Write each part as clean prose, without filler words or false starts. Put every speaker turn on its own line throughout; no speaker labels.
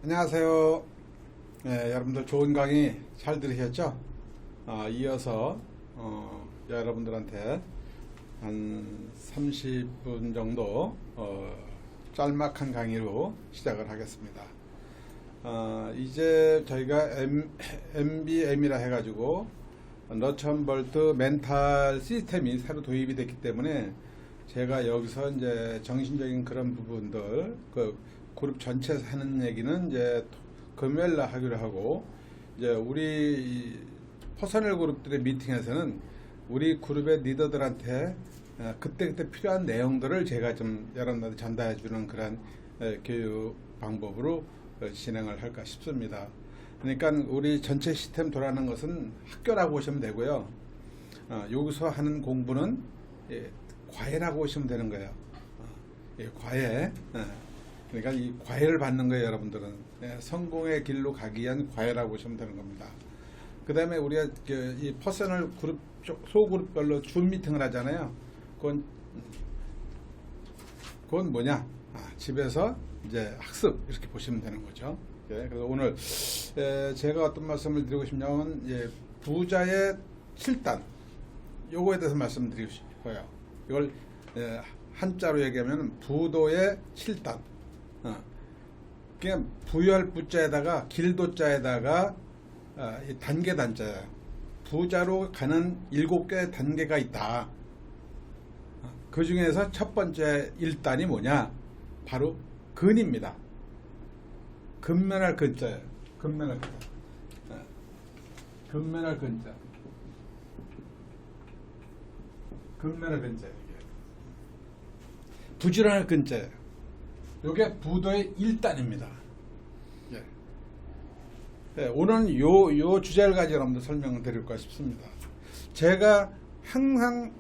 안녕하세요. 여러분들 좋은 강의 잘 들으셨죠? 이어서 여러분들한테 한 30분 정도 짤막한 강의로 시작을 하겠습니다. 이제 저희가 MBM이라 해가지고 너천볼트 멘탈 시스템이 새로 도입이 됐기 때문에 제가 여기서 이제 정신적인 그런 부분들 그 그룹 전체에서 하는 얘기는 이제 금요일날 하기로 하고, 이제 우리 퍼스널 그룹들의 미팅에서는 우리 그룹의 리더들한테 그때그때 필요한 내용들을 제가 좀 여러분들한테 전달해 주는 그런 교육 방법으로 진행을 할까 싶습니다. 그러니까 우리 전체 시스템 돌아가는 것은 학교라고 보시면 되고요. 여기서 하는 공부는 과외라고 보시면 되는 거예요. 과외. 그러니까 이 과외를 받는 거예요, 여러분들은. 성공의 길로 가기 위한 과외라고 보시면 되는 겁니다. 그 다음에 우리가 이 퍼스널 그룹, 소그룹별로 줌 미팅을 하잖아요. 그건 뭐냐? 집에서 이제 학습, 이렇게 보시면 되는 거죠. 그래서 오늘 제가 어떤 말씀을 드리고 싶냐면, 부자의 7단, 요거에 대해서 말씀드리고 싶어요. 이걸 한자로 얘기하면 부도의 7단. 그냥 부여할 부자에다가 길도자에다가 단계 단자예요. 부자로 가는 7개의 단계가 있다. 그 중에서 첫 번째 1단이 뭐냐? 바로 근입니다. 근면할 근자예요. 근면할 근자. 근면할 근자. 근면할 근자예요. 부지런할 근자예요. 요게 부도의 1단입니다. 오늘은 요 주제를 가지고 여러분들 설명을 드릴까 싶습니다. 제가 항상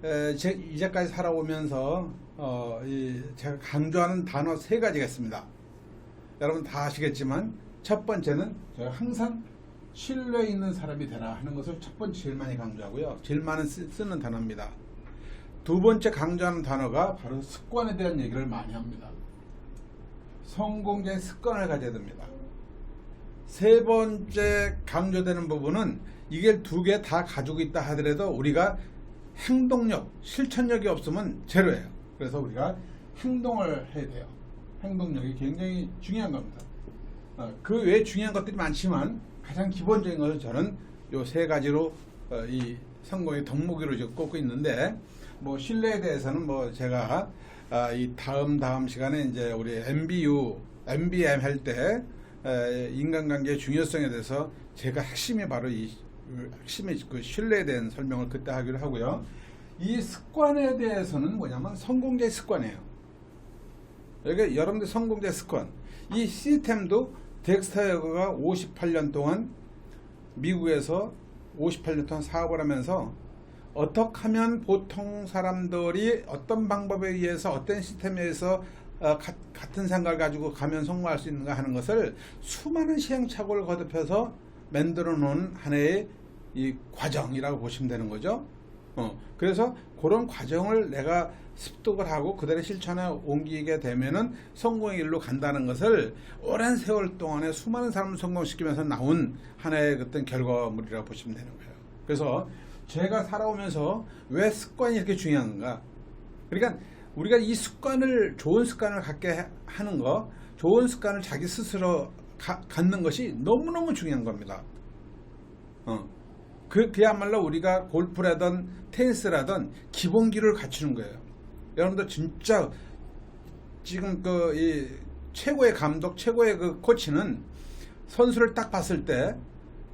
이제까지 살아오면서 제가 강조하는 단어 3가지가 있습니다. 여러분 다 아시겠지만, 첫 번째는 제가 항상 신뢰 있는 사람이 되라 하는 것을 첫 번째 제일 많이 강조하고요. 제일 많이 쓰는 단어입니다. 두 번째 강조하는 단어가 바로 습관에 대한 얘기를 많이 합니다. 성공자의 습관을 가져야 됩니다. 세 번째 강조되는 부분은 이게 2개 다 가지고 있다 하더라도 우리가 행동력, 실천력이 없으면 제로예요. 그래서 우리가 행동을 해야 돼요. 행동력이 굉장히 중요한 겁니다. 그 외에 중요한 것들이 많지만 가장 기본적인 것은 저는 요 3가지로 이 성공의 덕목으로 지금 꼽고 있는데, 뭐 신뢰에 대해서는 뭐 제가 이 다음 시간에 이제 우리 MBM 할 때 인간관계의 중요성에 대해서 제가 핵심이 바로 핵심의 그 신뢰에 대한 설명을 그때 하기로 하고요. 이 습관에 대해서는 뭐냐면 성공자의 습관이에요. 여기 여러분들 성공자의 습관. 이 시스템도 덱스터 여거가 58년 동안 미국에서 58년 동안 사업을 하면서 어떻게 하면 보통 사람들이 어떤 방법에 의해서 어떤 시스템에 의해서 같은 생각을 가지고 가면 성공할 수 있는가 하는 것을 수많은 시행착오를 거듭해서 만들어 놓은 하나의 이 과정이라고 보시면 되는 거죠. 그래서 그런 과정을 내가 습득을 하고 그대로 실천에 옮기게 되면은 성공의 길로 간다는 것을 오랜 세월 동안에 수많은 사람을 성공시키면서 나온 하나의 어떤 결과물이라고 보시면 되는 거예요. 그래서 제가 살아오면서 왜 습관이 이렇게 중요한가? 그러니까 우리가 이 습관을, 좋은 습관을 갖게 하는 거, 좋은 습관을 자기 스스로 갖는 것이 너무너무 중요한 겁니다. 그야말로 우리가 골프라든 테니스라든 기본기를 갖추는 거예요. 여러분들 진짜 지금 이 최고의 감독, 최고의 그 코치는 선수를 딱 봤을 때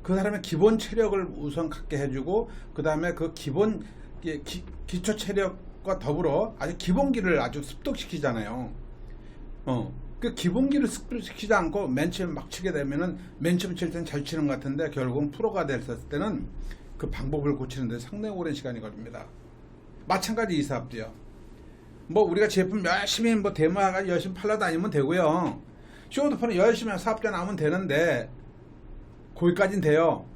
그 사람의 기본 체력을 우선 갖게 해주고, 그 다음에 그 기본 기초 체력과 더불어 아주 기본기를 아주 습득시키잖아요. 그 기본기를 습득시키지 않고 맨 처음 막 치게 되면은 맨 처음 칠 때는 잘 치는 것 같은데 결국은 프로가 됐을 때는 그 방법을 고치는데 상당히 오랜 시간이 걸립니다. 마찬가지 이 사업도요. 뭐 우리가 제품 열심히 뭐 데모가 열심히 팔러 다니면 되고요. 쇼도폰은 열심히 사업자 나오면 되는데 거기까지는 돼요.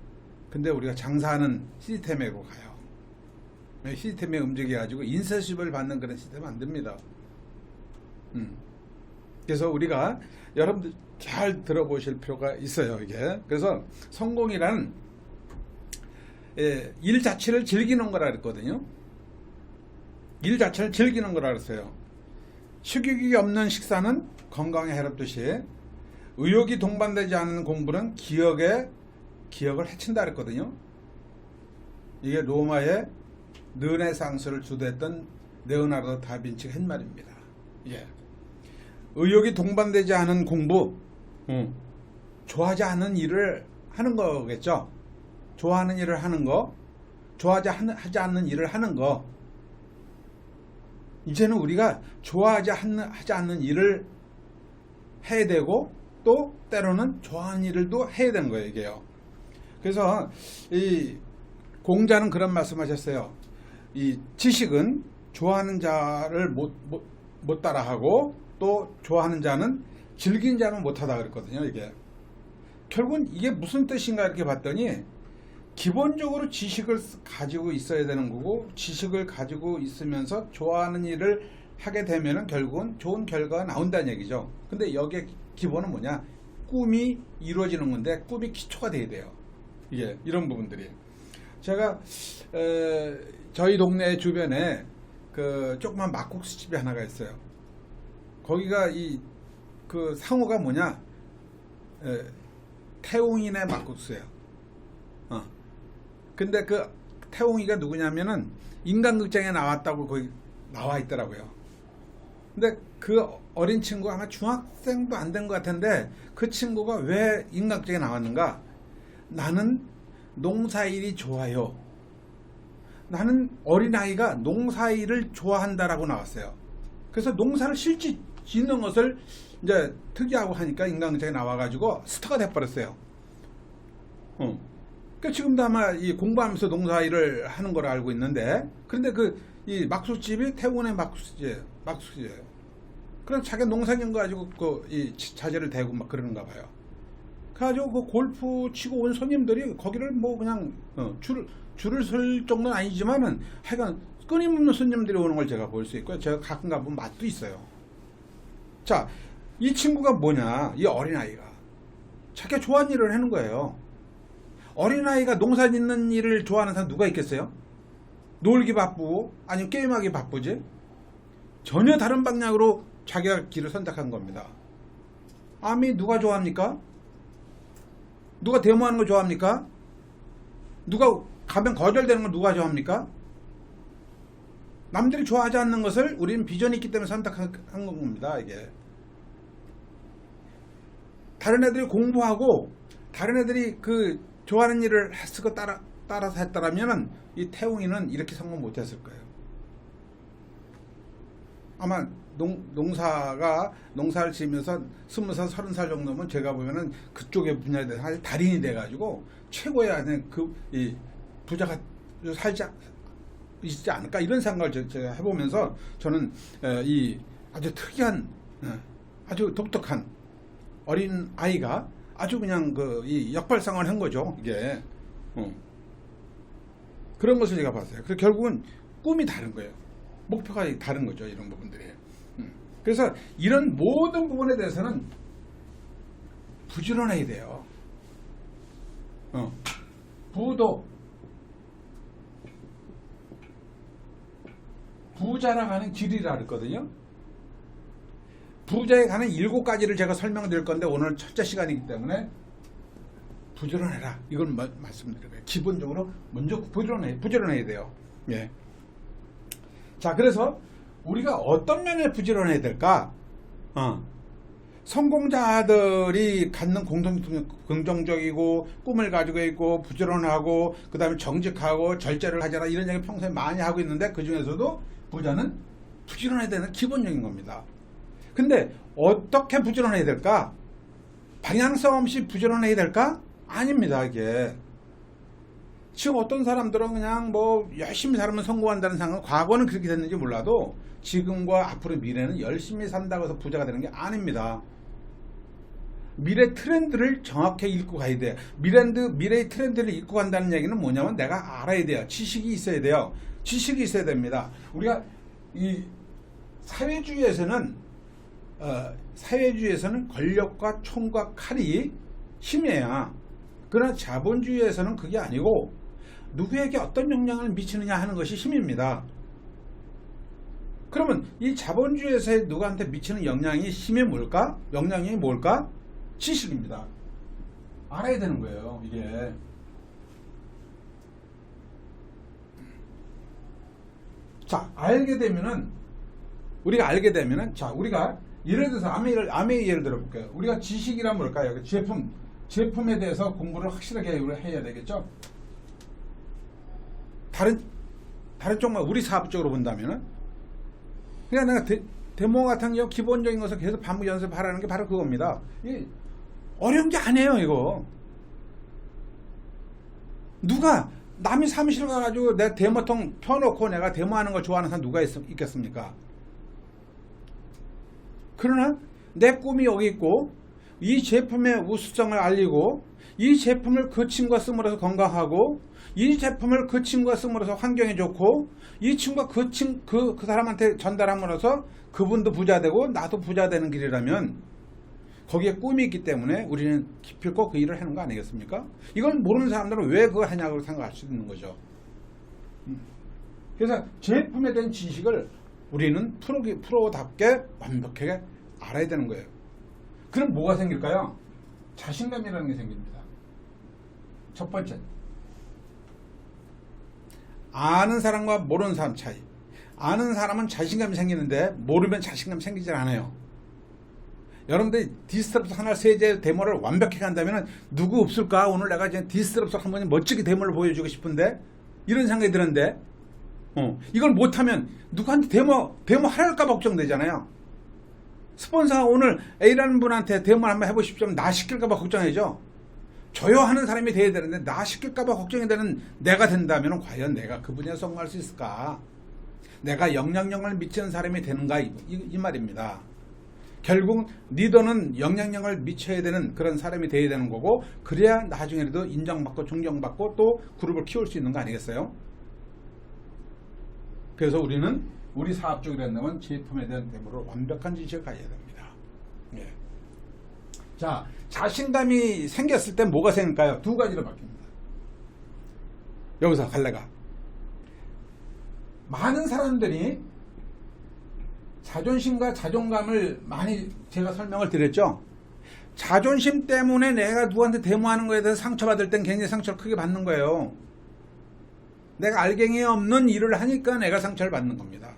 근데 우리가 장사하는 시스템으로 가요. 시스템에 움직여가지고 인센시브를 받는 그런 시스템은 안 됩니다. 그래서 우리가 여러분들 잘 들어보실 필요가 있어요. 이게 그래서 성공이란 일 자체를 즐기는 거라 그랬거든요. 일 자체를 즐기는 거라 그랬어요. 식욕이 없는 식사는 건강에 해롭듯이 의욕이 동반되지 않은 공부는 기억을 해친다 그랬거든요. 이게 로마의 르네상스를 주도했던 레오나르도 다빈치가 한 말입니다. 예. 의욕이 동반되지 않은 공부, 좋아하지 않은 일을 하는 거겠죠. 좋아하는 일을 하는 거, 하지 않는 일을 하는 거. 이제는 우리가 좋아하지 않는 일을 해야 되고, 또 때로는 좋아하는 일을도 해야 되는 거예요, 이게요. 그래서 이 공자는 그런 말씀하셨어요. 이 지식은 좋아하는 자를 못 따라하고, 또 좋아하는 자는 즐긴 자는 못하다 그랬거든요. 이게 결국은 이게 무슨 뜻인가 이렇게 봤더니 기본적으로 지식을 가지고 있어야 되는 거고, 지식을 가지고 있으면서 좋아하는 일을 하게 되면은 결국은 좋은 결과가 나온다는 얘기죠. 근데 여기에 기본은 뭐냐? 꿈이 이루어지는 건데 꿈이 기초가 돼야 돼요. 이게 이런 부분들이. 제가 저희 동네 주변에 그 조그만 막국수 집이 하나가 있어요. 거기가 그 상호가 뭐냐? 태웅이네 막국수예요. 근데 그 태웅이가 누구냐면은 인간극장에 나왔다고 거기 나와 있더라고요. 근데 그 어린 친구가 아마 중학생도 안 된 것 같은데 그 친구가 왜 인간극장에 나왔는가? 나는 농사일이 좋아요. 나는 어린아이가 농사일을 좋아한다라고 나왔어요. 그래서 농사를 실제 짓는 것을 이제 특이하고 하니까 인간극장에 나와가지고 스타가 돼버렸어요. 그러니까 지금도 아마 이 공부하면서 농사일을 하는 걸 알고 있는데, 그런데 이 막국수집이 태운의 막국수집이에요. 그래서 자기 농사짓는 거 가지고 이 자재를 대고 막 그러는가 봐요. 그래가지고 그 골프 치고 온 손님들이 거기를 뭐 그냥 줄을 설 정도는 아니지만은 하여간 끊임없는 손님들이 오는 걸 제가 볼 수 있고요. 제가 가끔 가보면 맛도 있어요. 자, 이 친구가 뭐냐? 이 어린아이가 자기가 좋아하는 일을 하는 거예요. 어린아이가 농사 짓는 일을 좋아하는 사람 누가 있겠어요? 놀기 바쁘고 아니면 게임하기 바쁘지? 전혀 다른 방향으로 자기가 길을 선택한 겁니다. 아미 누가 좋아합니까? 누가 데모하는 거 좋아합니까? 누가 가면 거절되는 걸 누가 좋아합니까? 남들이 좋아하지 않는 것을 우리는 비전이 있기 때문에 선택한 겁니다. 이게 다른 애들이 공부하고 다른 애들이 그 좋아하는 일을 했을 거 따라서 했더라면은 이 태웅이는 이렇게 성공 못했을 거예요. 아마 농사를 지으면서 20살, 30살 정도면 제가 보면은 그쪽의 분야에 대해서 달인이 돼가지고 최고의 이 부자가 살지 있지 않을까 이런 생각을 제가 해보면서 저는 이 아주 특이한 아주 독특한 어린 아이가 아주 그냥 이 역발상을 한 거죠. 이게 그런 것을 제가 봤어요. 그래서 결국은 꿈이 다른 거예요. 목표가 다른 거죠. 이런 부분들이. 그래서 이런 모든 부분에 대해서는 부지런해야 돼요. 부도 부자라 가는 길이라 그랬거든요. 부자에 가는 7가지를 제가 설명드릴 건데 오늘 첫째 시간이기 때문에 부지런해라. 이걸 말씀드릴 거예요. 기본적으로 먼저 부지런해야 돼요. 예. 자, 그래서 우리가 어떤 면에 부지런해야 될까? 성공자들이 갖는 긍정적이고 꿈을 가지고 있고 부지런하고 그 다음에 정직하고 절제를 하잖아 이런 얘기 평소에 많이 하고 있는데 그 중에서도 부자는 부지런해야 되는 기본적인 겁니다. 근데 어떻게 부지런해야 될까? 방향성 없이 부지런해야 될까? 아닙니다. 이게 지금 어떤 사람들은 그냥 뭐 열심히 살면 성공한다는 생각, 과거는 그렇게 됐는지 몰라도 지금과 앞으로 미래는 열심히 산다고 해서 부자가 되는 게 아닙니다. 미래 트렌드를 정확하게 읽고 가야 돼요. 미래의 트렌드를 읽고 간다는 얘기는 뭐냐면 내가 알아야 돼요. 지식이 있어야 돼요. 지식이 있어야 됩니다. 우리가 이 사회주의에서는 사회주의에서는 권력과 총과 칼이 힘이에요. 그러나 자본주의에서는 그게 아니고 누구에게 어떤 영향을 미치느냐 하는 것이 힘입니다. 그러면 이 자본주의에서 누구한테 미치는 영향이 힘이 뭘까? 영향이 뭘까? 지식입니다. 알아야 되는 거예요. 이게 자, 우리가 알게 되면은 자, 우리가 예를 들어서 암의 예를 들어 볼게요. 우리가 지식이란 뭘까요? 제품에 대해서 공부를 확실하게 해야 되겠죠. 다른 쪽만 우리 사업적으로 본다면은 그냥 내가 데모 같은 경우 기본적인 것을 계속 반복 연습하라는 게 바로 그겁니다. 어려운 게 아니에요, 이거. 누가 남이 사무실 가가지고 내가 데모통 펴놓고 내가 데모하는 걸 좋아하는 사람 누가 있겠습니까? 그러나 내 꿈이 여기 있고 이 제품의 우수성을 알리고 이 제품을 그 친구가 씀으로써 건강하고 이 제품을 그 친구가 씀으로써 환경에 좋고 이 친구가 그 사람한테 전달함으로써 그분도 부자 되고 나도 부자 되는 길이라면 거기에 꿈이 있기 때문에 우리는 기필코 그 일을 하는 거 아니겠습니까? 이걸 모르는 사람들은 왜 그걸 하냐고 생각할 수 있는 거죠. 그래서 제품에 대한 지식을 우리는 프로답게 완벽하게 알아야 되는 거예요. 그럼 뭐가 생길까요? 자신감이라는 게 생깁니다. 첫 번째, 아는 사람과 모르는 사람 차이. 아는 사람은 자신감이 생기는데 모르면 자신감 생기질 않아요. 여러분들이 디스트럽스 하나 세제 데모를 완벽하게 한다면 누구 없을까? 오늘 내가 이제 디스트럽스 한 번에 멋지게 데모를 보여주고 싶은데 이런 생각이 드는데 이걸 못하면 누구한테 데모 할까 걱정되잖아요. 스폰서가 오늘 A라는 분한테 데모 한번 해보십시오. 나 시킬까 봐 걱정이죠. 저요 하는 사람이 돼야 되는데 나 시킬까 봐 걱정이 되는 내가 된다면 과연 내가 그 분야에 성공할 수 있을까? 내가 영향력을 미치는 사람이 되는가? 이 말입니다. 결국 리더는 영향력을 미쳐야 되는 그런 사람이 돼야 되는 거고 그래야 나중에라도 인정받고 존경받고 또 그룹을 키울 수 있는 거 아니겠어요? 그래서 우리는 우리 사업적으로 한다면 제품에 대한 데모로 완벽한 지식을 가져야 됩니다. 예. 자, 자신감이 생겼을 때 뭐가 생길까요? 두 가지로 바뀝니다. 여기서 갈래가 많은 사람들이 자존심과 자존감을 많이 제가 설명을 드렸죠. 자존심 때문에 내가 누구한테 데모하는 거에 대해서 상처받을 땐 굉장히 상처를 크게 받는 거예요. 내가 알갱이 없는 일을 하니까 내가 상처를 받는 겁니다.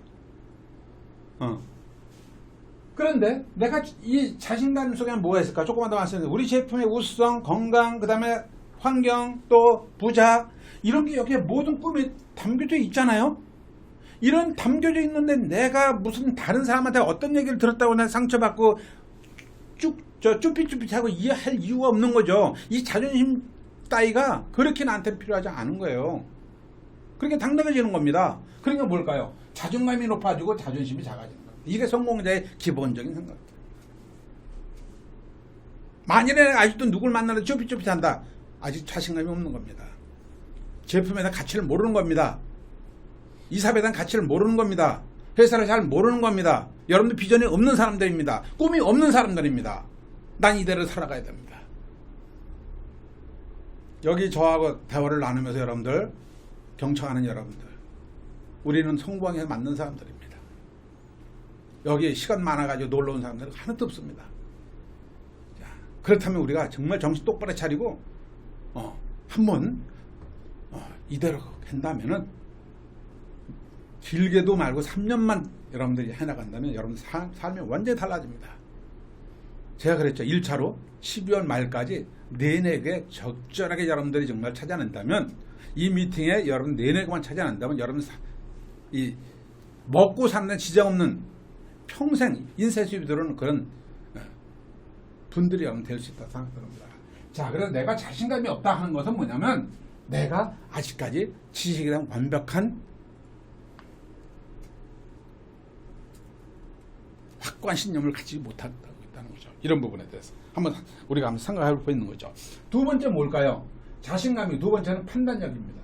그런데 내가 이 자신감 속에는 뭐가 있을까? 조금만 더 말씀드릴게요. 우리 제품의 우수성, 건강, 그 다음에 환경, 또 부자 이런 게 여기에 모든 꿈이 담겨져 있잖아요. 이런 담겨져 있는데 내가 무슨 다른 사람한테 어떤 얘기를 들었다고 내가 상처받고 쭈삣쭈삣하고 이해할 이유가 없는 거죠. 이 자존심 따위가 그렇게 나한테 필요하지 않은 거예요. 그러니까 당당해지는 겁니다. 그러니까 뭘까요? 자존감이 높아지고 자존심이 작아지는 겁니다. 이게 성공자의 기본적인 생각입니다. 만일에 아직도 누굴 만나도 쭈삣쭈삣한다. 아직 자신감이 없는 겁니다. 제품에 대한 가치를 모르는 겁니다. 이 사업에 대한 가치를 모르는 겁니다. 회사를 잘 모르는 겁니다. 여러분들 비전이 없는 사람들입니다. 꿈이 없는 사람들입니다. 난 이대로 살아가야 됩니다. 여기 저하고 대화를 나누면서 여러분들 경청하는 여러분들 우리는 성공에 맞는 사람들입니다. 여기 시간 많아가지고 놀러 온 사람들은 하나도 없습니다. 자, 그렇다면 우리가 정말 정신 똑바로 차리고 한번 이대로 한다면은 길게도 말고 3년만 여러분들이 해나간다면 여러분들 삶이 완전히 달라집니다. 제가 그랬죠. 1차로 12월 말까지 내내게 적절하게 여러분들이 정말 찾아낸다면 이 미팅에 여러분 내내게만 찾아낸다면 여러분 이 먹고 사는 지장 없는 평생 인쇄 수입이 들어오는 그런 분들이 여러분 될 수 있다고 생각합니다. 자, 그래서 내가 자신감이 없다 하는 것은 뭐냐면 내가 아직까지 지식에 대한 완벽한 확고한 신념을 가지지 못하고 있다는 거죠. 이런 부분에 대해서 우리가 한번 생각해 볼 수 있는 거죠. 두 번째 뭘까요? 자신감이 두 번째는 판단력입니다.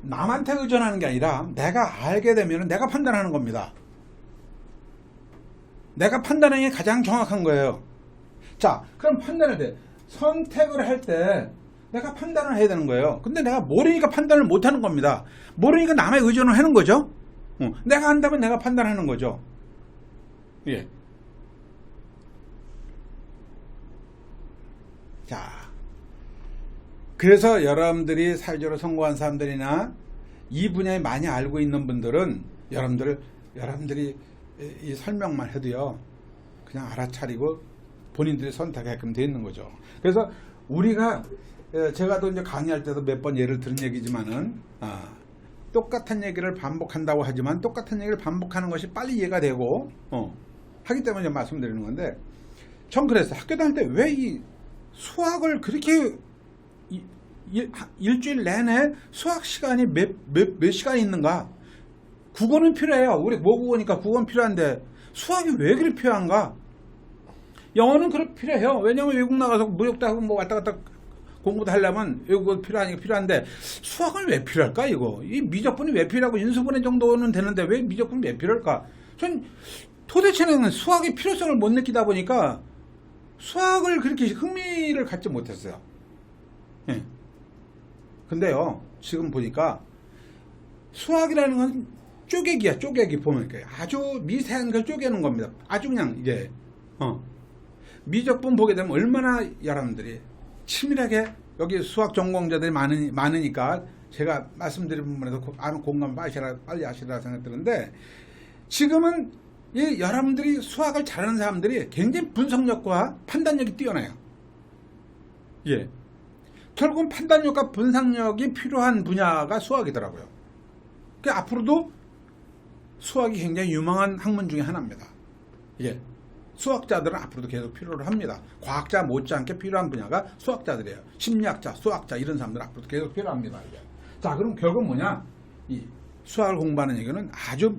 남한테 의존하는 게 아니라 내가 알게 되면 내가 판단하는 겁니다. 내가 판단하는 게 가장 정확한 거예요. 자, 그럼 판단할 때, 선택을 할 때 내가 판단을 해야 되는 거예요. 근데 내가 모르니까 판단을 못 하는 겁니다. 모르니까 남의 의존을 하는 거죠. 내가 한다면 내가 판단하는 거죠. 예. 자, 그래서 여러분들이 사회적으로 성공한 사람들이나 이 분야에 많이 알고 있는 분들은 여러분들이 이 설명만 해도요, 그냥 알아차리고 본인들이 선택하게끔 되어 있는 거죠. 그래서 우리가, 제가 또 이제 강의할 때도 몇 번 예를 들은 얘기지만은, 똑같은 얘기를 반복한다고 하지만 똑같은 얘기를 반복하는 것이 빨리 이해가 되고, 하기 때문에 말씀드리는 건데, 전 그랬어요. 학교 다닐 때 왜 이 수학을 그렇게 일주일 내내 수학 시간이 몇 시간 있는가? 국어는 필요해요. 우리 모국어니까 국어는 필요한데 수학이 왜 그렇게 필요한가? 영어는 그렇게 필요해요. 왜냐하면 외국 나가서 무역도 하고 뭐 왔다 갔다 공부도 하려면 외국어 필요하니까 필요한데 수학은 왜 필요할까? 이거 이 미적분이 왜 필요하고 인수분해 정도는 되는데 왜 미적분이 왜 필요할까? 전 도대체는 수학의 필요성을 못 느끼다 보니까 수학을 그렇게 흥미를 갖지 못했어요. 예. 근데요, 지금 보니까 수학이라는 건 쪼개기야. 쪼개기 보면 아주 미세한 걸 쪼개는 겁니다. 아주 그냥 이게 미적분 보게 되면 얼마나 여러분들이 치밀하게, 여기 수학 전공자들이 많으니까 제가 말씀드린 부분에서 아는 공감 빨리 하시라 생각드는데, 지금은 이 여러분들이 수학을 잘하는 사람들이 굉장히 분석력과 판단력이 뛰어나요. 예. 결국은 판단력과 분석력이 필요한 분야가 수학이더라고요. 그러니까 앞으로도 수학이 굉장히 유망한 학문 중에 하나입니다. 예. 수학자들은 앞으로도 계속 필요를 합니다. 과학자 못지않게 필요한 분야가 수학자들이에요. 심리학자, 수학자 이런 사람들은 앞으로도 계속 필요합니다. 이제. 자, 그럼 결국 뭐냐? 이 수학을 공부하는 얘기는 아주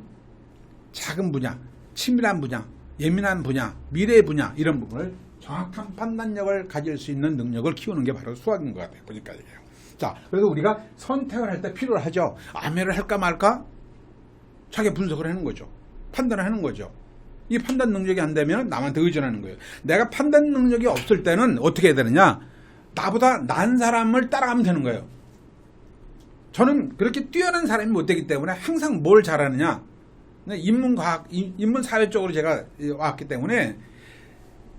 작은 분야, 치밀한 분야, 예민한 분야, 미래의 분야 이런 부분을 정확한 판단력을 가질 수 있는 능력을 키우는 게 바로 수학인 것 같아요. 보니까 이게요. 자, 그래서 우리가 선택을 할 때 필요를 하죠. 아메를 할까 말까? 자기 분석을 하는 거죠. 판단을 하는 거죠. 이 판단 능력이 안 되면 남한테 의존하는 거예요. 내가 판단 능력이 없을 때는 어떻게 해야 되느냐? 나보다 나은 사람을 따라가면 되는 거예요. 저는 그렇게 뛰어난 사람이 못 되기 때문에 항상 뭘 잘하느냐? 인문과학, 인문사회 쪽으로 제가 왔기 때문에,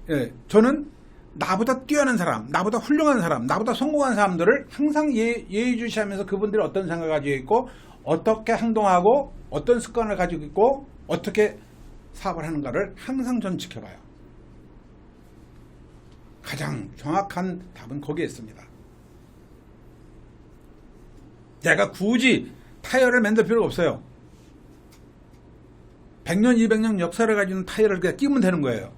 예, 저는 나보다 뛰어난 사람, 나보다 훌륭한 사람, 나보다 성공한 사람들을 항상 예의주시하면서 그분들이 어떤 생각을 가지고 있고, 어떻게 행동하고, 어떤 습관을 가지고 있고, 어떻게 사업을 하는가를 항상 전 지켜봐요. 가장 정확한 답은 거기에 있습니다. 내가 굳이 타이어를 만들 필요가 없어요. 100년, 200년 역사를 가지는 타이어를 그냥 끼면 되는 거예요.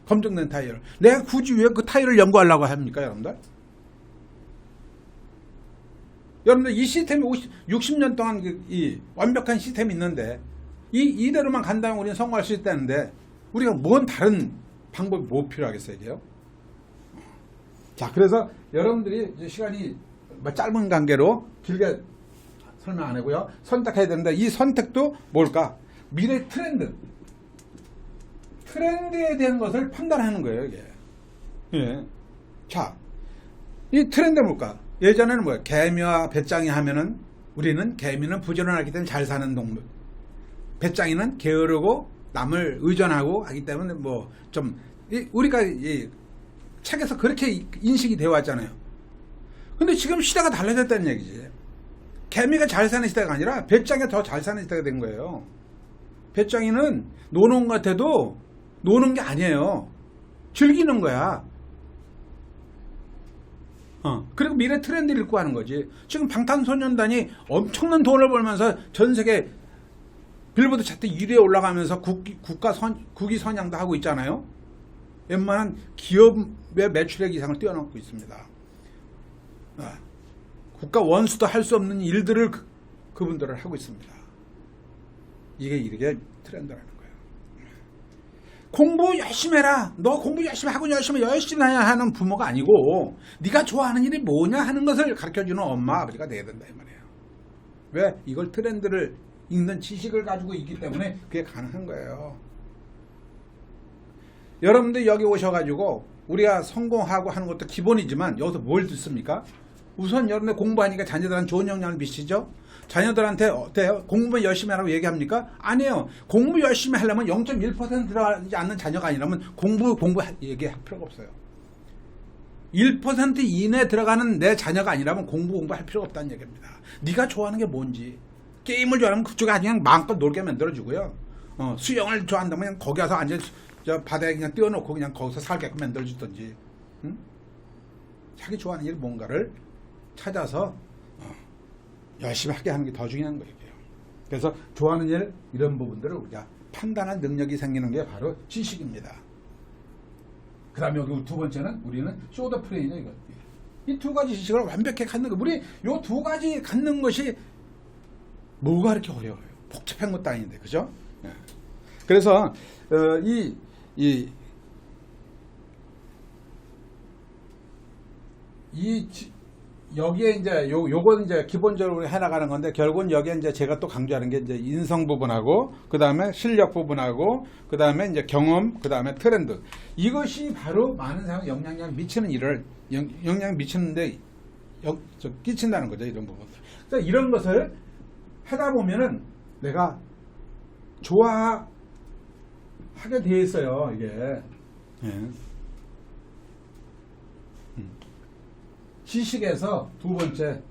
검증된 타이어를. 내가 굳이 왜 그 타이어를 연구하려고 합니까, 여러분들? 여러분들 이 시스템이 60년 동안 이 완벽한 시스템이 있는데 이대로만 간다면 우리는 성공할 수 있다는데 우리가 뭔 다른 방법이 뭐 필요하겠어요, 이게요? 자, 그래서 여러분들이 이제 시간이 짧은 관계로 길게 설명 안 하고요. 선택해야 되는데 이 선택도 뭘까? 미래 트렌드에 대한 것을 판단하는 거예요, 이게. 예. 자, 이 트렌드는 뭘까? 예전에는 뭐야? 개미와 배짱이 하면은 우리는 개미는 부지런하기 때문에 잘 사는 동물. 배짱이는 게으르고 남을 의존하고 하기 때문에 뭐 좀 우리가 이 책에서 그렇게 인식이 되어 왔잖아요. 근데 지금 시대가 달라졌다는 얘기지. 개미가 잘 사는 시대가 아니라 배짱이가 더 잘 사는 시대가 된 거예요. 배짱이는 노는 것 같아도 노는 게 아니에요. 즐기는 거야. 그리고 미래 트렌드를 읽고 하는 거지. 지금 방탄소년단이 엄청난 돈을 벌면서 전 세계 빌보드 차트 1위에 올라가면서 국위 선양도 하고 있잖아요. 웬만한 기업의 매출액 이상을 뛰어넘고 있습니다. 국가 원수도 할 수 없는 일들을 그분들을 하고 있습니다. 이게 트렌드라는 거예요. 공부 열심히 해라. 너 공부 열심히 하고 열심히 해야 하는 부모가 아니고 네가 좋아하는 일이 뭐냐 하는 것을 가르쳐주는 엄마 아버지가 돼야 된다 이 말이에요. 왜? 이걸 트렌드를 읽는 지식을 가지고 있기 때문에 그게 가능한 거예요. 여러분들 여기 오셔가지고 우리가 성공하고 하는 것도 기본이지만 여기서 뭘 듣습니까? 우선 여러분들 공부하니까 자녀들한테 좋은 영향을 미치죠? 자녀들한테 어때요? 공부만 열심히 하라고 얘기합니까? 아니에요. 공부 열심히 하려면 0.1% 들어가지 않는 자녀가 아니라면 공부 얘기할 필요가 없어요. 1% 이내 들어가는 내 자녀가 아니라면 공부할 필요가 없다는 얘기입니다. 네가 좋아하는 게 뭔지. 게임을 좋아하면 그쪽에 그냥 마음껏 놀게 만들어주고요. 수영을 좋아한다면 그냥 거기 가서 앉아 저 바다에 그냥 띄워놓고 그냥 거기서 살게끔 만들어주든지. 응? 자기 좋아하는 일 뭔가를 찾아서 열심히 하게 하는 게 더 중요한 거예요. 그래서 좋아하는 일 이런 부분들을 우리가 판단할 능력이 생기는 게 바로 지식입니다. 그 다음에 여기 두 번째는 우리는 쇼더 프레이죠. 이 두 가지 지식을 완벽하게 갖는 거. 우리 요 두 가지 갖는 것이 뭐가 이렇게 어려워요. 복잡한 것도 아닌데, 그죠? 그래서 여기에 이제 요건 이제 기본적으로 해나가는 건데, 결국은 여기에 이제 제가 또 강조하는 게 이제 인성 부분하고, 그 다음에 실력 부분하고, 그 다음에 이제 경험, 그 다음에 트렌드. 이것이 바로 많은 사람이 영향력 미치는 일을, 영향 미치는데, 끼친다는 거죠. 이런 부분. 그래서 이런 것을 하다 보면은 내가 좋아하게 돼 있어요. 이게. 예. 지식에서 두 번째,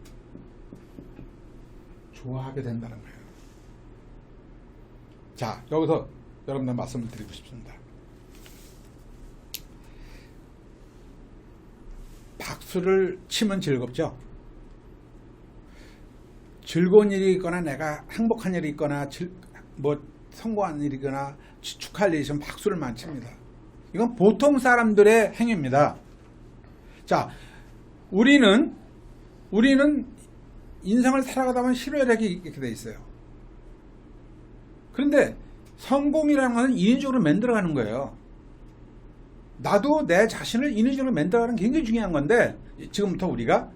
좋아하게 된다는 거예요. 자, 여기서 여러분들 말씀을 드리고 싶습니다. 박수를 치면 즐겁죠? 즐거운 일이 있거나 내가 행복한 일이 있거나 뭐 성공한 일이 있거나 축하할 일이 있으면 박수를 많이 칩니다. 이건 보통 사람들의 행위입니다. 자, 우리는 인생을 살아가다 보면 희로애락이 있게 돼 있어요. 그런데 성공이라는 것은 인위적으로 만들어가는 거예요. 나도 내 자신을 인위적으로 만들어가는 게 굉장히 중요한 건데, 지금부터 우리가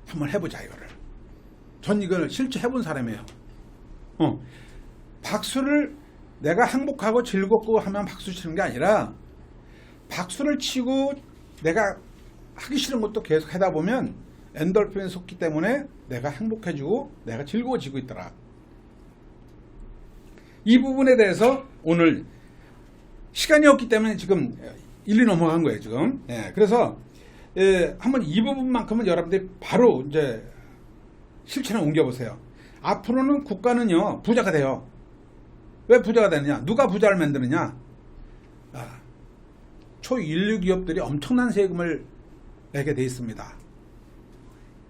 한번 해보자 이거를. 전 이걸 실제 해본 사람이에요. 박수를 내가 행복하고 즐겁고 하면 박수 치는 게 아니라, 박수를 치고 내가 하기 싫은 것도 계속 하다 보면 엔돌핀이 솟기 때문에 내가 행복해지고 내가 즐거워지고 있더라. 이 부분에 대해서 오늘 시간이 없기 때문에 지금 일리 넘어간 거예요 지금. 예, 그래서 한번 이 부분만큼은 여러분들이 바로 이제 실천에 옮겨보세요. 앞으로는 국가는요 부자가 돼요. 왜 부자가 되느냐? 누가 부자를 만드느냐? 초인류 기업들이 엄청난 세금을 내게 돼 있습니다.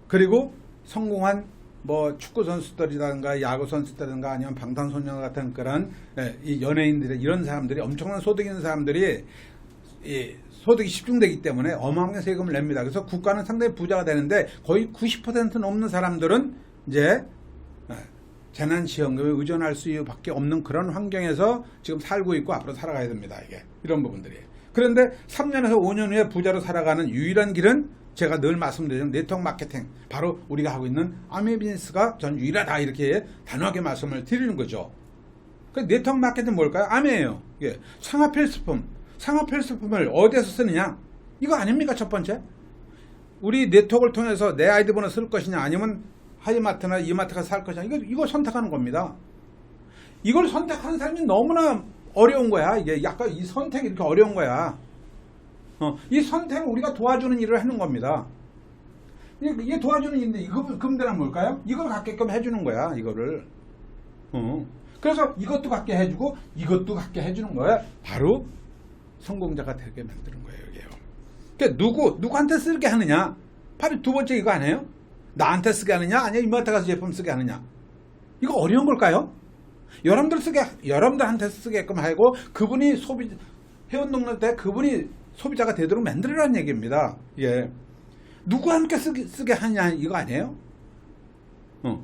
그리고 성공한 뭐 축구 선수들이라든가 야구 선수들이라든가 아니면 방탄소년 같은 그런 이 연예인들의 이런 사람들이 엄청난 소득 있는 사람들이 이 소득이 집중되기 때문에 어마어마한 세금을 냅니다. 그래서 국가는 상당히 부자가 되는데 거의 90% 넘는 사람들은 이제 재난지원금에 의존할 수밖에 없는 그런 환경에서 지금 살고 있고 앞으로 살아가야 됩니다. 이게 이런 부분들이. 그런데 3년에서 5년 후에 부자로 살아가는 유일한 길은 제가 늘 말씀드리는 네트워크 마케팅, 바로 우리가 하고 있는 아메 비즈니스가 전 유일하다 이렇게 단호하게 말씀을 드리는 거죠. 그 네트워크 마케팅 뭘까요? 아메예요. 예. 상하 필수품. 상하 필수품을 어디에서 쓰느냐? 이거 아닙니까? 첫 번째. 우리 네트워크를 통해서 내 아이디번호 쓸 것이냐 아니면 하이마트나 이마트가 살 것이냐 이거 선택하는 겁니다. 이걸 선택하는 사람이 너무나 어려운 거야. 이게 약간 이 선택이 이렇게 어려운 거야. 이 선택을 우리가 도와주는 일을 하는 겁니다. 이게 도와주는 일인데 이거 금대란 뭘까요? 이걸 갖게끔 해주는 거야. 이거를. 그래서 이것도 갖게 해주고 이것도 갖게 해주는 거야. 바로 성공자가 되게 만드는 거예요. 이게요. 그러니까 누구한테 쓰게 하느냐? 바로 두 번째 이거 아니에요? 나한테 쓰게 하느냐? 아니면 이마트 가서 제품 쓰게 하느냐? 이거 어려운 걸까요? 여러분들한테 쓰게끔 하고 그분이 회원등록 때 그분이 소비자가 되도록 만들으라는 얘기입니다. 예. 누구 함께 쓰게 하냐 이거 아니에요?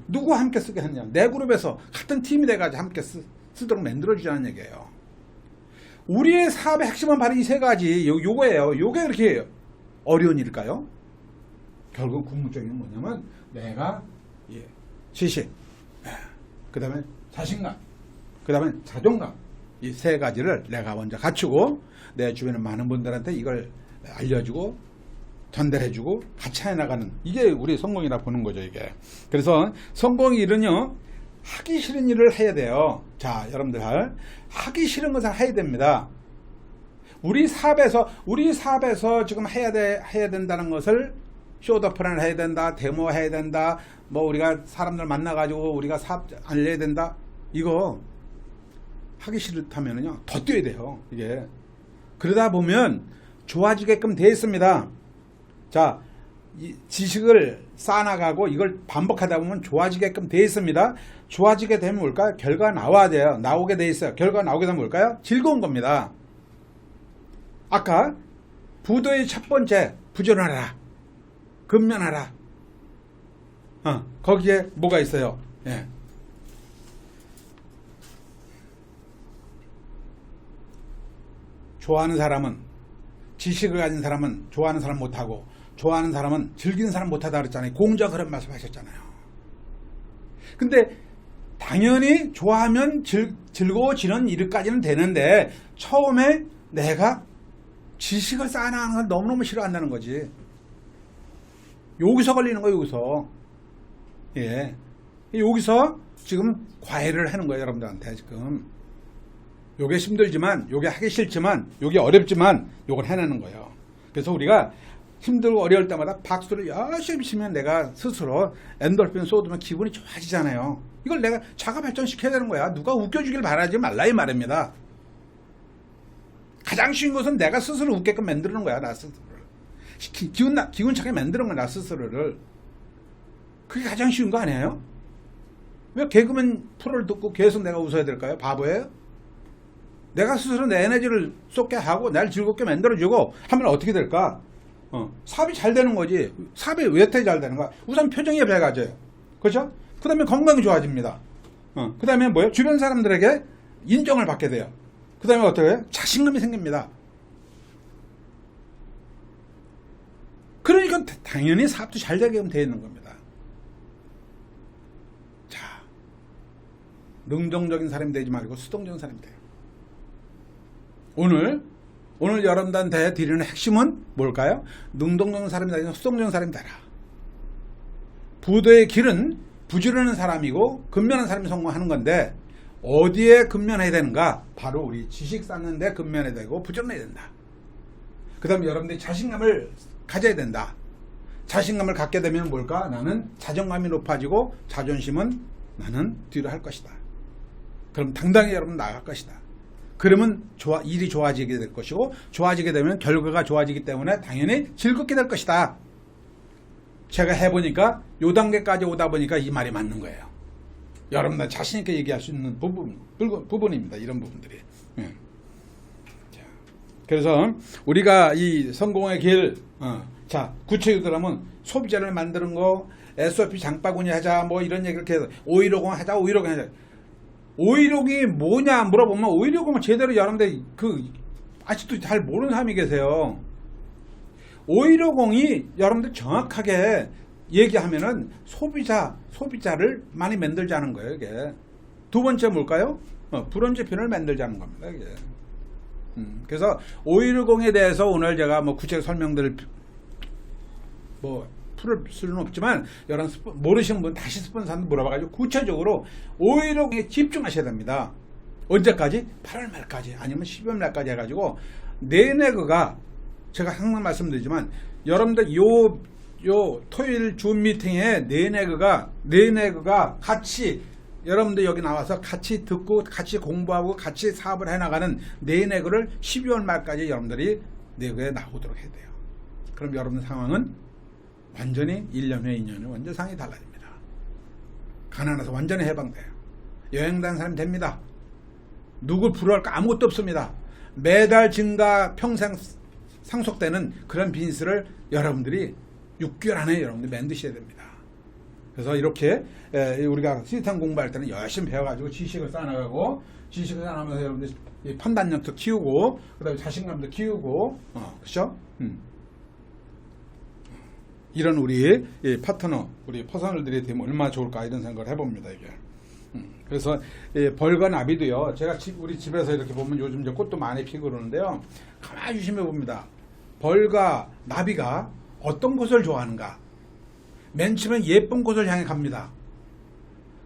누구 함께 쓰게 하냐? 내 그룹에서 같은 팀이 돼가지고 함께 쓰도록 만들어주자는 얘기예요. 우리의 사업의 핵심은 바로 이 세 가지 요거예요. 요게 그렇게 어려운 일일까요? 결국 궁극적인 건 뭐냐면 내가 지식, 그 다음에 자신감, 그 다음에 자존감, 이 세 가지를 내가 먼저 갖추고 내 주변의 많은 분들한테 이걸 알려주고 전달해주고 같이 해나가는, 이게 우리 성공이라 보는 거죠, 이게. 그래서 성공의 일은요, 하기 싫은 일을 해야 돼요. 자, 여러분들 하기 싫은 것을 해야 됩니다. 우리 사업에서 지금 해야 된다는 것을 쇼더 플랜을 해야 된다, 데모 해야 된다, 뭐 우리가 사람들 만나가지고 우리가 사업 알려야 된다, 이거 하기 싫다면은요 더 뛰어야 돼요. 이게 그러다 보면 좋아지게끔 되어 있습니다. 자, 이 지식을 쌓아나가고 이걸 반복하다 보면 좋아지게끔 되어 있습니다. 좋아지게 되면 뭘까요? 결과가 나와야 돼요. 나오게 되어 있어요. 결과가 나오게 되면 뭘까요? 즐거운 겁니다. 아까 부도의 첫 번째, 부지런하라, 근면하라. 거기에 뭐가 있어요? 예. 좋아하는 사람은, 지식을 가진 사람은 좋아하는 사람 못하고, 좋아하는 사람은 즐기는 사람 못하다 그랬잖아요. 공자 그런 말씀 하셨잖아요. 근데 당연히 좋아하면 즐거워지는 일까지는 되는데, 처음에 내가 지식을 쌓아나가는 건 너무너무 싫어한다는 거지. 여기서 걸리는 거예요, 여기서. 예. 여기서 지금 과외를 하는 거예요, 여러분들한테 지금. 요게 힘들지만, 요게 하기 싫지만, 요게 어렵지만, 요걸 해내는 거예요. 그래서 우리가 힘들고 어려울 때마다 박수를 열심히 치면 내가 스스로 엔돌핀 쏟으면 기분이 좋아지잖아요. 이걸 내가 자가 발전시켜야 되는 거야. 누가 웃겨주길 바라지 말라 이 말입니다. 가장 쉬운 것은 내가 스스로 웃게끔 만드는 거야, 나 스스로를. 기운차게 만드는 거야, 나 스스로를. 그게 가장 쉬운 거 아니에요? 왜 개그맨 프로를 듣고 계속 내가 웃어야 될까요? 바보예요? 내가 스스로 내 에너지를 쏟게 하고 날 즐겁게 만들어주고 하면 어떻게 될까? 사업이 잘 되는 거지. 사업이 왜 잘 되는 거야? 우선 표정이 밝아져요. 그렇죠? 그 다음에 건강이 좋아집니다. 그 다음에 뭐예요? 주변 사람들에게 인정을 받게 돼요. 그 다음에 어떻게 해요? 자신감이 생깁니다. 그러니까 당연히 사업도 잘 되게끔 되어 있는 겁니다. 자, 능동적인 사람이 되지 말고 수동적인 사람이 돼요. 오늘 여러분들한테 드리는 핵심은 뭘까요? 능동적인 사람이 아니라 수동적인 사람이 되라. 부도의 길은 부지런한 사람이고 근면한 사람이 성공하는 건데, 어디에 근면해야 되는가? 바로 우리 지식 쌓는 데 근면해야 되고 부지런해야 된다. 그 다음에 여러분들이 자신감을 가져야 된다. 자신감을 갖게 되면 뭘까? 나는 자존감이 높아지고 자존심은 나는 뒤로 할 것이다. 그럼 당당히 여러분 나아갈 것이다. 그러면 일이 좋아지게 될 것이고, 좋아지게 되면 결과가 좋아지기 때문에 당연히 즐겁게 될 것이다. 제가 해보니까 요 단계까지 오다 보니까 이 말이 맞는 거예요. 여러분들 자신 있게 얘기할 수 있는 부분입니다. 이런 부분들이. 자, 그래서 우리가 이 성공의 길, 자, 구체적으로 하면 소비자를 만드는 거, SOP 장바구니 하자, 뭐 이런 얘기를 해서 5.15공 하자, 5.15공 하자. 5.16이 뭐냐 물어보면 5.16은 제대로 여러분들 아직도 잘 모르는 사람이 계세요. 5.15이 여러분들 정확하게 얘기하면은 소비자를 많이 만들자는 거예요, 이게. 두 번째 뭘까요? 불원지표를 만들자는 겁니다, 이게. 그래서 5.10에 대해서 오늘 제가 뭐 구체적 설명들을 풀을 수는 없지만, 여러분 모르시는 분 다시 스폰서한테 물어봐가지고 구체적으로 5.16에 집중하셔야 됩니다. 언제까지? 8월 말까지 아니면 12월 말까지 해가지고 내내 제가 항상 말씀드리지만, 여러분들 요 토요일 줌 미팅에 내내가 같이 여러분들 여기 나와서 같이 듣고 같이 공부하고 같이 사업을 해나가는 내내그를 12월 말까지 여러분들이 내그에 나오도록 해야 돼요. 그럼 여러분들 상황은 완전히 1년 후에 2년 후에 완전 상황이 달라집니다. 가난해서 완전히 해방돼요. 여행 다니는 사람이 됩니다. 누굴 부러워할 거 아무것도 없습니다. 매달 증가 평생 상속되는 그런 비즈니스를 여러분들이 6개월 안에 여러분들이 만드셔야 됩니다. 그래서 이렇게 우리가 시스템 공부할 때는 열심히 배워가지고 지식을 쌓아나가고, 지식을 쌓아나가면서 여러분들 판단력도 키우고, 그 다음에 자신감도 키우고, 그렇죠? 이런 우리 파트너, 우리 퍼스널들이 되면 얼마나 좋을까 이런 생각을 해봅니다, 이게. 그래서 벌과 나비도요. 제가 우리 집에서 이렇게 보면 요즘 이제 꽃도 많이 피고 그러는데요. 가만히 유심해 봅니다. 벌과 나비가 어떤 곳을 좋아하는가? 맨 처음엔 예쁜 곳을 향해 갑니다.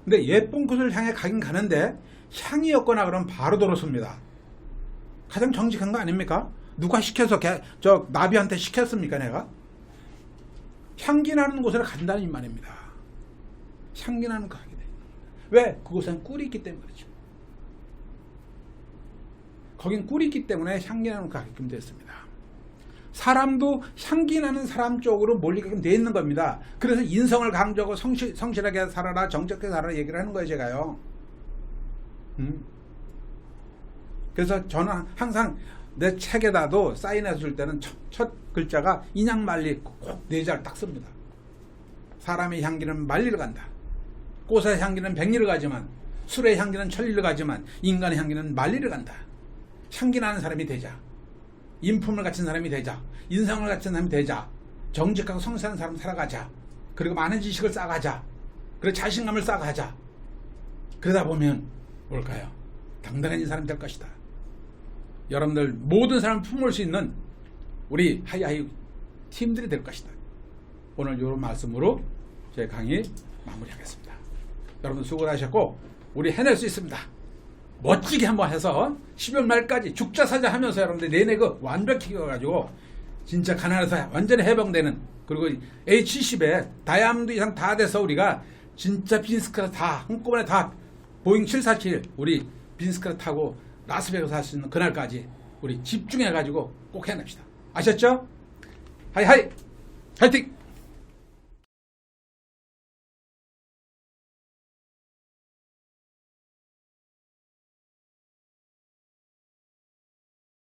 근데 예쁜 곳을 향해 가긴 가는데 향이 없거나 그러면 바로 돌아섭니다. 가장 정직한 거 아닙니까? 누가 시켜서 저 나비한테 시켰습니까 내가? 향기 나는 곳을 간다는 이 말입니다. 향기 나는 거 하게 돼. 왜? 그곳엔 꿀이 있기 때문에 그렇죠. 거긴 꿀이 있기 때문에 향기 나는 거 하게끔 되었습니다. 사람도 향기 나는 사람 쪽으로 몰리게끔 되어 있는 겁니다. 그래서 인성을 강조하고 성실하게 살아라, 정직하게 살아라 얘기를 하는 거예요, 제가요. 그래서 저는 항상 내 책에다도 사인해 줄 때는 첫 글자가 인양말리 꼭 네 잘 딱 씁니다. 사람의 향기는 만리를 간다. 꽃의 향기는 백리를 가지만, 술의 향기는 천리를 가지만, 인간의 향기는 만리를 간다. 향기 나는 사람이 되자. 인품을 갖춘 사람이 되자. 인성을 갖춘 사람이 되자. 정직하고 성실한 사람 살아가자. 그리고 많은 지식을 쌓아가자. 그리고 자신감을 쌓아가자. 그러다 보면 뭘까요? 당당한 사람이 될 것이다. 여러분들 모든 사람을 품을 수 있는 우리 하이하이 팀들이 될 것이다. 오늘 이런 말씀으로 제 강의 마무리하겠습니다. 여러분 수고를 하셨고 우리 해낼 수 있습니다. 멋지게 한번 해서 12월 말까지 죽자사자 하면서 여러분들 내내 그 완벽히 가지고 진짜 가난해서 완전히 해방되는, 그리고 A70에 다이아몬드 이상 다 돼서 우리가 진짜 비즈니스클래스 다 한꺼번에 다 보잉 747 우리 비즈니스클래스 타고 라스베가스 할 수 있는 그날까지 우리 집중해 가지고 꼭 해냅시다. 아셨죠? 하이하이 화이팅!